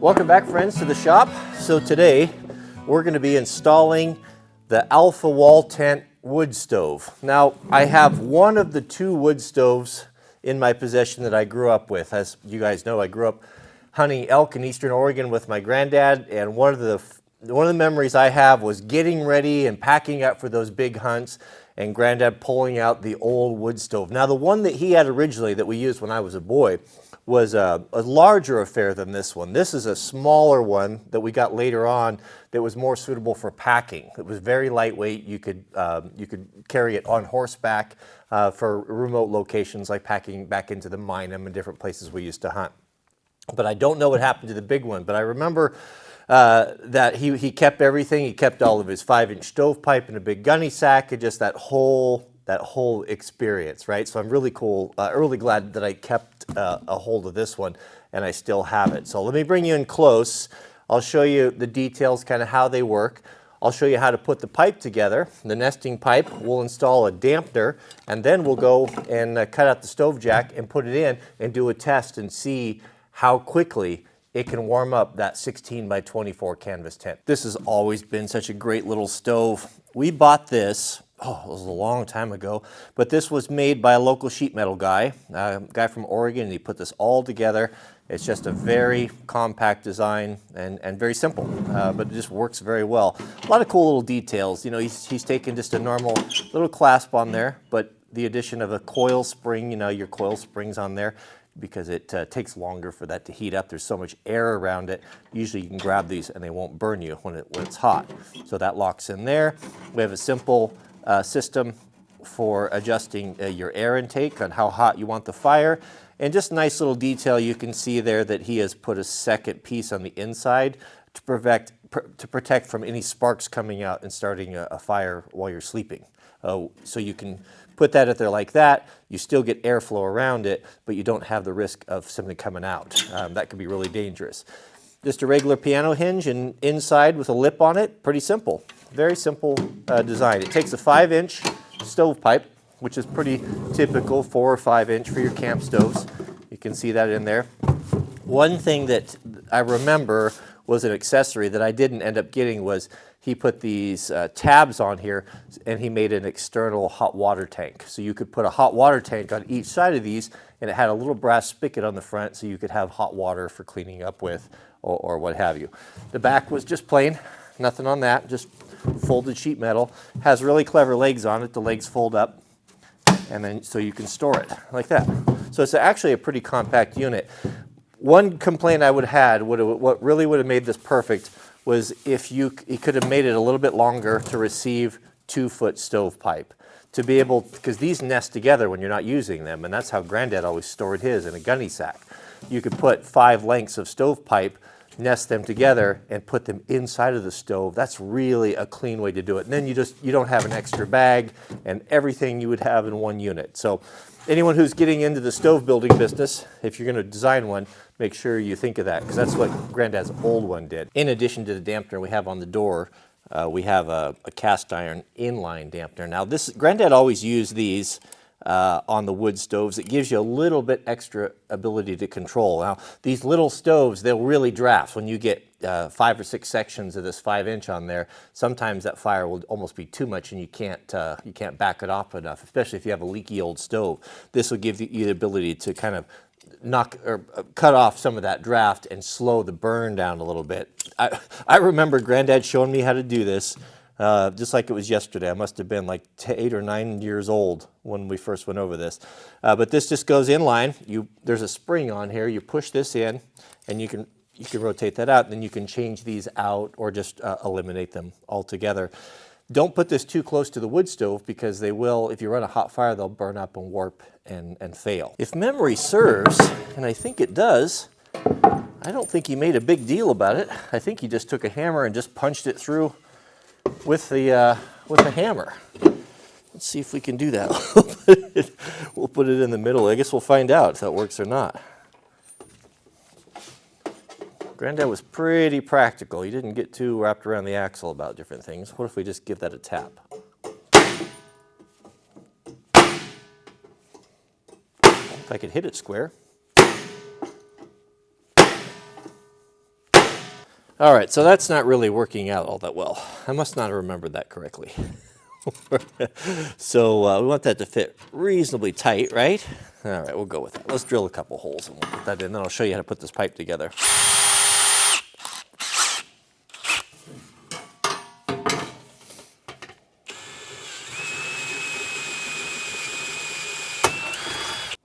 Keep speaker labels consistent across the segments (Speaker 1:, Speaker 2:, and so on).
Speaker 1: Welcome back, friends, to the shop. So today we're going to be installing the Alpha Wall Tent wood stove. Now, I have one of the two wood stoves in my possession that I grew up with. As you guys know, I grew up hunting elk in Eastern Oregon with my granddad, and one of the memories I have was getting ready and packing up for those big hunts and granddad pulling out the old wood stove. Now, the one that he had originally that we used when I was a boy was a larger affair than this one. This is a smaller one that we got later on that was more suitable for packing. It was very lightweight. You could carry it on horseback for remote locations like packing back into the Minam and different places we used to hunt. But I don't know what happened to the big one. But I remember that he kept everything. He kept all of his 5-inch stovepipe in a big gunny sack, and just that whole experience, right? So I'm really glad that I kept a hold of this one, and I still have it. So let me bring you in close. I'll show you the details, kind of how they work. I'll show you how to put the pipe together, the nesting pipe. We'll install a dampener, and then we'll go and cut out the stove jack and put it in and do a test and see how quickly it can warm up that 16 by 24 canvas tent. This has always been such a great little stove. We bought this, it was a long time ago, but this was made by a local sheet metal guy, a guy from Oregon, and he put this all together. It's just a very compact design and very simple, but it just works very well. A lot of cool little details. You know, he's taken just a normal little clasp on there, but the addition of a coil spring, you know, your coil springs on there, because it takes longer for that to heat up. There's so much air around it. Usually you can grab these and they won't burn you when it's hot. So that locks in there. We have a simple system for adjusting your air intake on how hot you want the fire. And just a nice little detail, you can see there that he has put a second piece on the inside to protect from any sparks coming out and starting a fire while you're sleeping. So you can put that there like that. You still get airflow around it, but you don't have the risk of something coming out. That could be really dangerous. Just a regular piano hinge, and inside with a lip on it. Pretty simple. Very simple design. It takes a 5-inch stovepipe, which is pretty typical, 4 or 5-inch for your camp stoves. You can see that in there. One thing that I remember was an accessory that I didn't end up getting was he put these tabs on here, and he made an external hot water tank. So you could put a hot water tank on each side of these, and it had a little brass spigot on the front so you could have hot water for cleaning up with or what have you. The back was just plain, nothing on that, just folded sheet metal. Has really clever legs on it. The legs fold up, and then so you can store it like that. So it's actually a pretty compact unit. One complaint I would have had, what really would have made this perfect, was if you could have made it a little bit longer to receive 2-foot stovepipe. To be able, because these nest together when you're not using them, and that's how Granddad always stored his, in a gunny sack. You could put 5 lengths of stovepipe, nest them together, and put them inside of the stove. That's really a clean way to do it. And then you don't have an extra bag and everything you would have in one unit. So anyone who's getting into the stove building business, if you're going to design one, make sure you think of that, because that's what Granddad's old one did. In addition to the dampener we have on the door, we have a cast iron inline dampener. Now Granddad always used these on the wood stoves. It gives you a little bit extra ability to control. Now these little stoves, they'll really draft. When you get 5 or 6 sections of this 5-inch on there, sometimes that fire will almost be too much, and you can't back it off enough, especially if you have a leaky old stove. This will give you the ability to kind of cut off some of that draft and slow the burn down a little bit. I remember Granddad showing me how to do this, just like it was yesterday. I must have been like 8 or 9 years old when we first went over this. But this just goes in line. There's a spring on here. You push this in, and you can rotate that out, and then you can change these out or just eliminate them altogether. Don't put this too close to the wood stove, because they will, if you run a hot fire, they'll burn up and warp and fail. If memory serves, and I think it does, I don't think he made a big deal about it. I think he just took a hammer and just punched it through with the hammer. Let's see if we can do that. We'll put it in the middle. I guess we'll find out if that works or not. Granddad was pretty practical. He didn't get too wrapped around the axle about different things. What if we just give that a tap? If I could hit it square. All right, so that's not really working out all that well. I must not have remembered that correctly. So we want that to fit reasonably tight, right? All right, we'll go with that. Let's drill a couple holes and we'll put that in. Then I'll show you how to put this pipe together.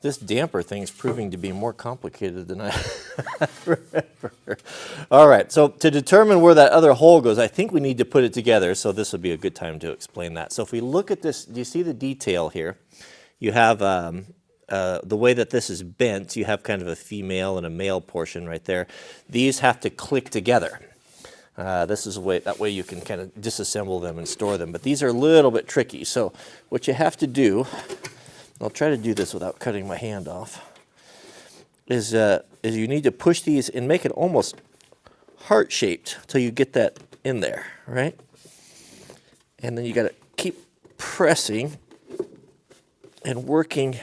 Speaker 1: This damper thing is proving to be more complicated than I remember. All right, so to determine where that other hole goes, I think we need to put it together, so this would be a good time to explain that. So if we look at this, do you see the detail here? You have the way that this is bent, you have kind of a female and a male portion right there. These have to click together. This is a way, that way you can kind of disassemble them and store them, but these are a little bit tricky. So what you have to do, I'll try to do this without cutting my hand off, is you need to push these and make it almost heart-shaped till you get that in there, right? And then you got to keep pressing and working.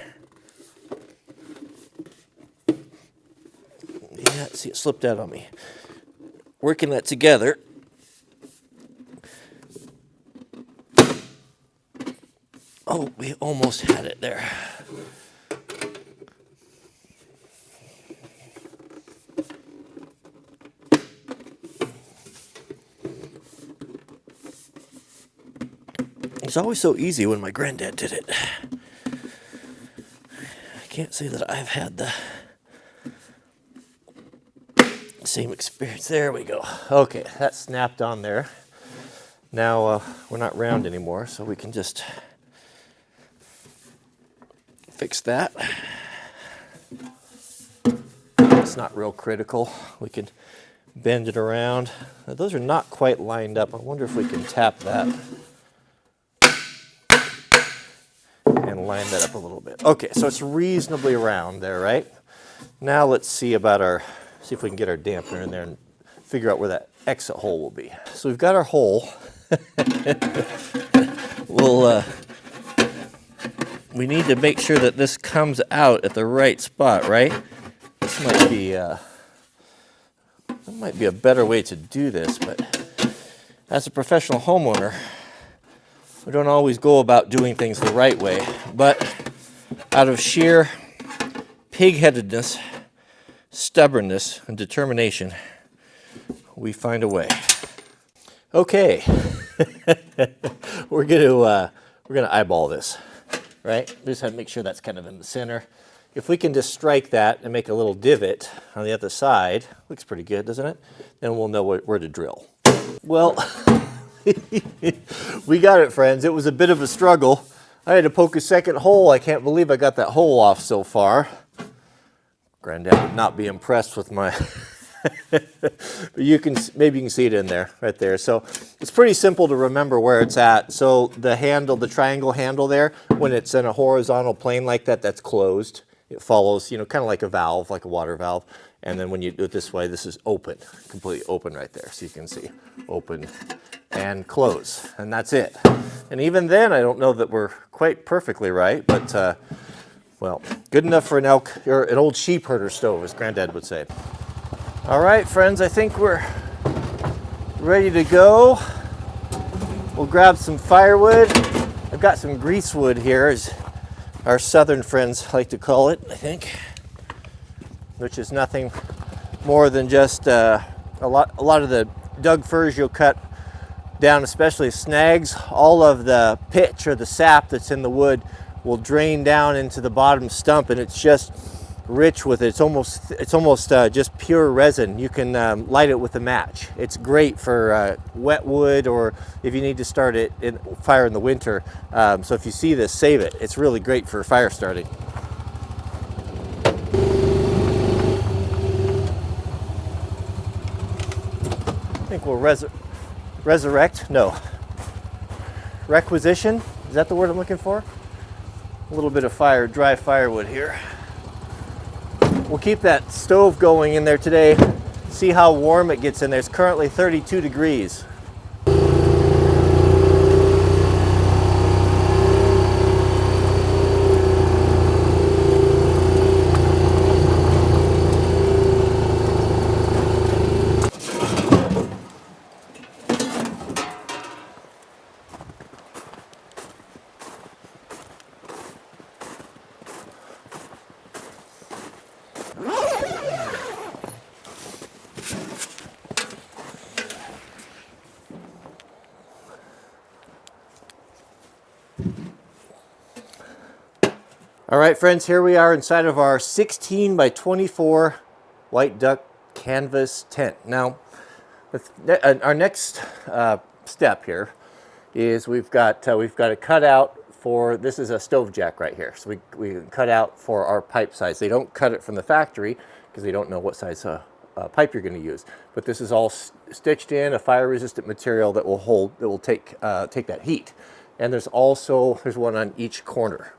Speaker 1: Yeah, see, it slipped out on me. Working that together. Oh, we almost had it there. It's always so easy when my granddad did it. I can't say that I've had the same experience. There we go. Okay, that snapped on there. Now we're not round anymore, so we can just fix that. It's not real critical. We can bend it around. Now, those are not quite lined up. I wonder if we can tap that and line that up a little bit. Okay, so it's reasonably round there, right? Now let's see about see if we can get our dampener in there and figure out where that exit hole will be. So we've got our hole. We need to make sure that this comes out at the right spot, right? This might be a better way to do this, but as a professional homeowner, we don't always go about doing things the right way. But out of sheer pig-headedness, stubbornness, and determination, we find a way. Okay, we're gonna eyeball this. Right? We just have to make sure that's kind of in the center. If we can just strike that and make a little divot on the other side, looks pretty good, doesn't it? Then we'll know where to drill. Well, we got it, friends. It was a bit of a struggle. I had to poke a second hole. I can't believe I got that hole off so far. Granddad would not be impressed with my... But maybe you can see it in there, right there. So it's pretty simple to remember where it's at. So the handle, the triangle handle there, when it's in a horizontal plane like that, that's closed. It follows, kind of like a valve, like a water valve. And then when you do it this way, this is open, completely open right there. So you can see open and close, and that's it. And even then, I don't know that we're quite perfectly right, but well, good enough for an elk or an old sheep herder stove, as Granddad would say. All right, friends, I think we're ready to go. We'll grab some firewood. I've got some greasewood here, as our southern friends like to call it, I think, which is nothing more than just a lot of the dug firs you'll cut down, especially snags. All of the pitch or the sap that's in the wood will drain down into the bottom stump, and it's just rich with it. It's almost just pure resin. You can light it with a match. It's great for wet wood, or if you need to start it fire in the winter. So if you see this, save it. It's really great for fire starting. I think we'll requisition. Is that the word I'm looking for? A little bit of dry firewood here. We'll keep that stove going in there today. See how warm it gets in there. It's currently 32 degrees. All right, friends, here we are inside of our 16 by 24 white duck canvas tent. Now, our next step here is we've got a cutout for, this is a stove jack right here. So we cut out for our pipe size. They don't cut it from the factory because they don't know what size pipe you're going to use. But this is all stitched in a fire-resistant material that will take that heat. And there's one on each corner.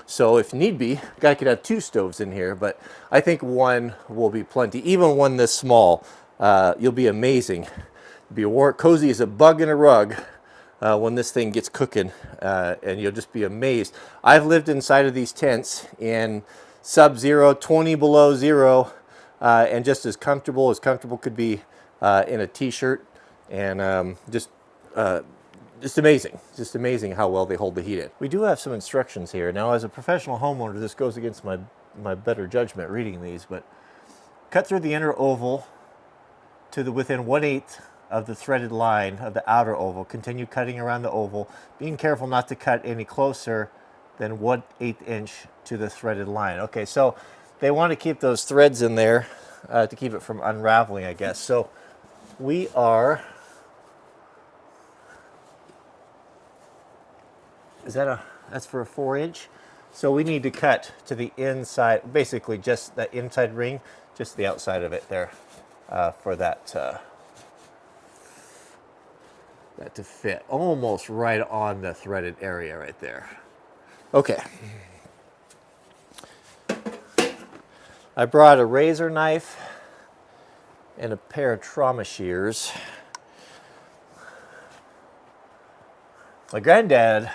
Speaker 1: So if need be, a guy could have 2 stoves in here, but I think 1 will be plenty. Even one this small, you'll be amazing. Be cozy as a bug in a rug when this thing gets cooking, and you'll just be amazed. I've lived inside of these tents in sub-zero, 20 below zero, and just as comfortable could be in a t-shirt, and just amazing how well they hold the heat in. We do have some instructions here. Now, as a professional homeowner, this goes against my better judgment reading these, but cut through the inner oval to within 1/8 of the threaded line of the outer oval. Continue cutting around the oval, being careful not to cut any closer than 1/8 inch to the threaded line. Okay, so they want to keep those threads in there to keep it from unraveling, I guess. So that's for a 4-inch. So we need to cut to the inside, basically just the inside ring, just the outside of it there, for that to fit almost right on the threaded area right there. Okay. I brought a razor knife and a pair of trauma shears. My granddad,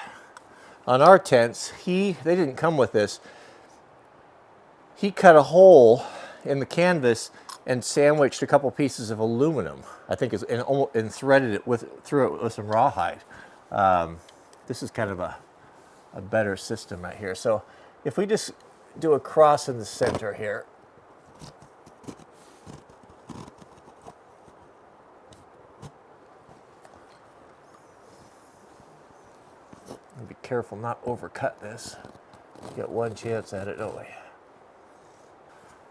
Speaker 1: on our tents, they didn't come with this. He cut a hole in the canvas and sandwiched a couple pieces of aluminum, I think, and threaded it through it with some rawhide. This is kind of a better system right here. So if we just do a cross in the center here, be careful not overcut this. Get one chance at it, don't we?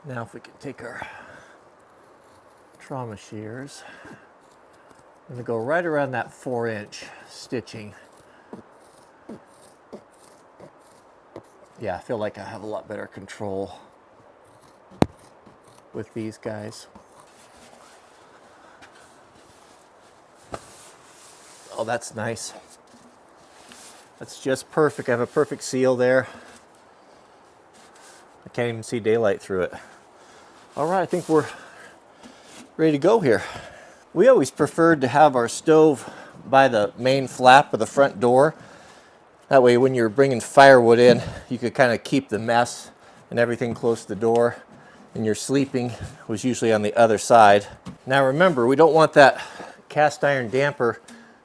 Speaker 1: Now if we can take our trauma shears, I'm going to go right around that 4-inch stitching. Yeah, I feel like I have a lot better control with these guys. Oh, that's nice. That's just perfect. I have a perfect seal there. I can't even see daylight through it. All right, I think we're ready to go here. We always preferred to have our stove by the main flap of the front door. That way when you're bringing firewood in, you could kind of keep the mess and everything close to the door, and your sleeping was usually on the other side. Now remember, we don't want that cast iron damper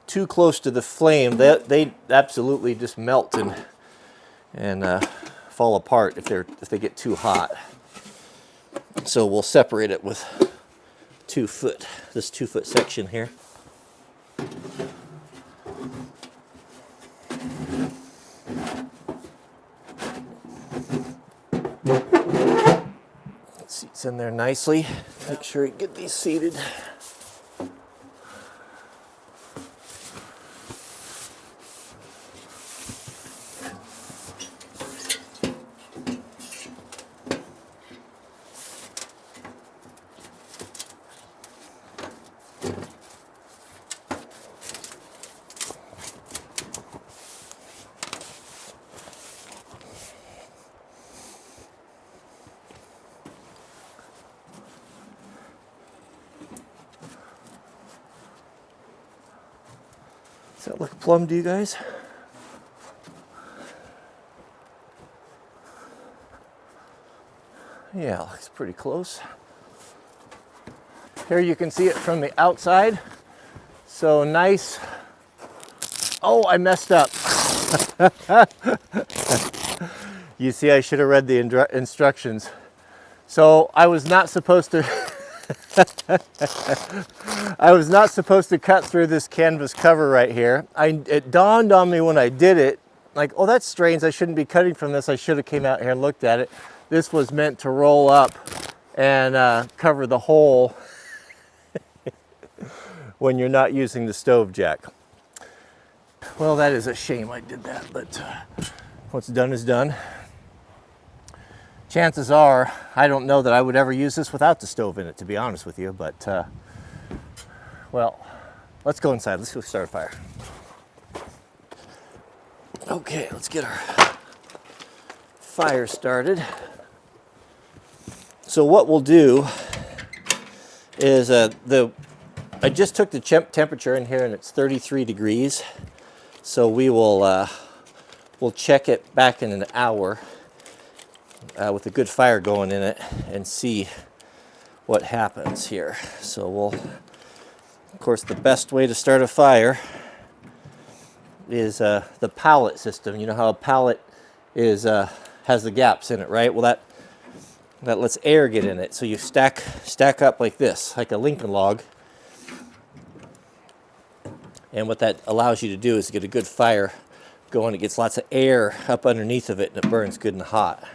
Speaker 1: too close to the flame. They absolutely just melt and fall apart if they get too hot. So we'll separate it with this 2-foot section here. Seats in there nicely. Make sure you get these seated. Does that look plumb to you guys? Yeah, looks pretty close. Here you can see it from the outside. So nice. Oh, I messed up. You see, I should have read the instructions. So I was not supposed to I was not supposed to cut through this canvas cover right here. It dawned on me when I did it like, oh, that's strange, I shouldn't be cutting from this, I should have came out here and looked at it. This was meant to roll up and cover the hole when you're not using the stove jack. Well, that is a shame I did that, but what's done is done. Chances are, I don't know that I would ever use this without the stove in it, to be honest with you, but well, let's go inside. Let's go start a fire. Okay, let's get our fire started. So what we'll do is I just took the temperature in here and it's 33 degrees. So we will we'll check it back in an hour with a good fire going in it and see what happens here. So we'll, of course, the best way to start a fire is the pallet system. You know how a pallet is has the gaps in it, right? Well, that lets air get in it. So you stack up like this, like a Lincoln log. And what that allows you to do is get a good fire going. It gets lots of air up underneath of it and it burns good and hot.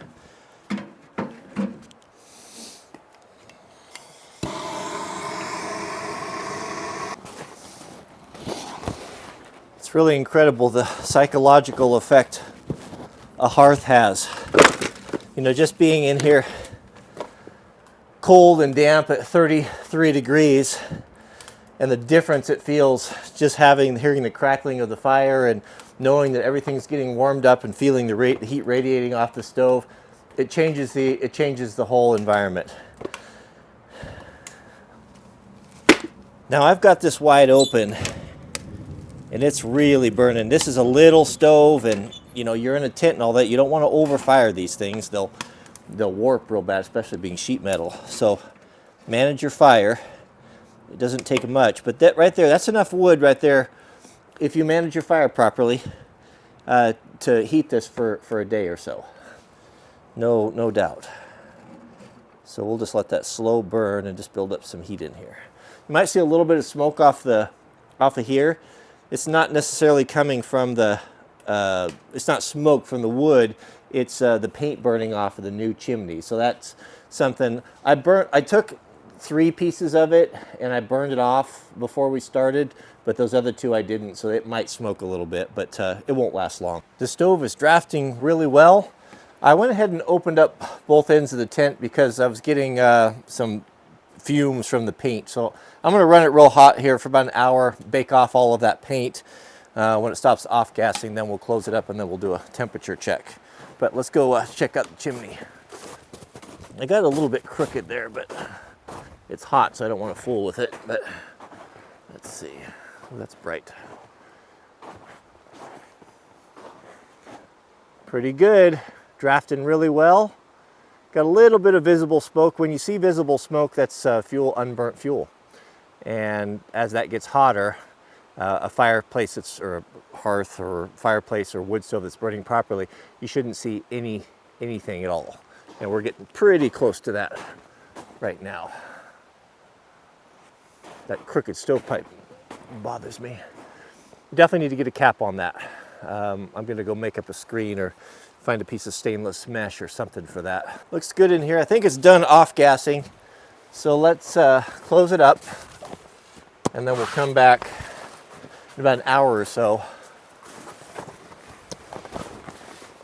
Speaker 1: It's really incredible the psychological effect a hearth has. You know, just being in here cold and damp at 33 degrees and the difference it feels just hearing the crackling of the fire and knowing that everything's getting warmed up and feeling the heat radiating off the stove, it changes the whole environment. Now I've got this wide open and it's really burning. This is a little stove, and you know, you're in a tent and all that. You don't want to overfire these things. They'll warp real bad, especially being sheet metal. So manage your fire. It doesn't take much, but that right there, that's enough wood right there if you manage your fire properly to heat this for a day or so. No doubt. So we'll just let that slow burn and just build up some heat in here. You might see a little bit of smoke off of here. It's not necessarily coming from it's not smoke from the wood. It's the paint burning off of the new chimney. So that's something I took 3 pieces of it and I burned it off before we started, but those other 2 I didn't, so it might smoke a little bit, but it won't last long. The stove is drafting really well. I went ahead and opened up both ends of the tent because I was getting some fumes from the paint. So I'm going to run it real hot here for about an hour, bake off all of that paint. When it stops off gassing, then we'll close it up and then we'll do a temperature check. But let's go check out the chimney. I got it a little bit crooked there, but it's hot, so I don't want to fool with it. But let's see. Oh, that's bright. Pretty good. Drafting really well. Got a little bit of visible smoke. When you see visible smoke, that's fuel, unburnt fuel. And as that gets hotter, a fireplace or a hearth or fireplace or wood stove that's burning properly, you shouldn't see anything at all. And we're getting pretty close to that right now. That crooked stovepipe bothers me. Definitely need to get a cap on that. I'm going to go make up a screen or find a piece of stainless mesh or something for that. Looks good in here. I think it's done off gassing. So let's close it up and then we'll come back in about an hour or so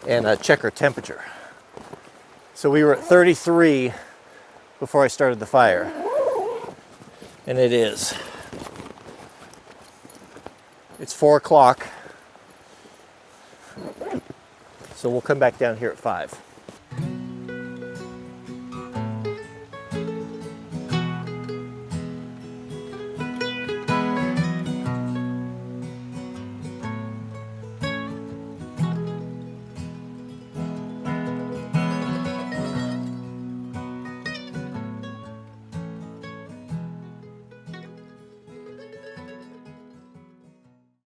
Speaker 1: and check our temperature. So we were at 33 before I started the fire, and it's 4 o'clock. So we'll come back down here at 5.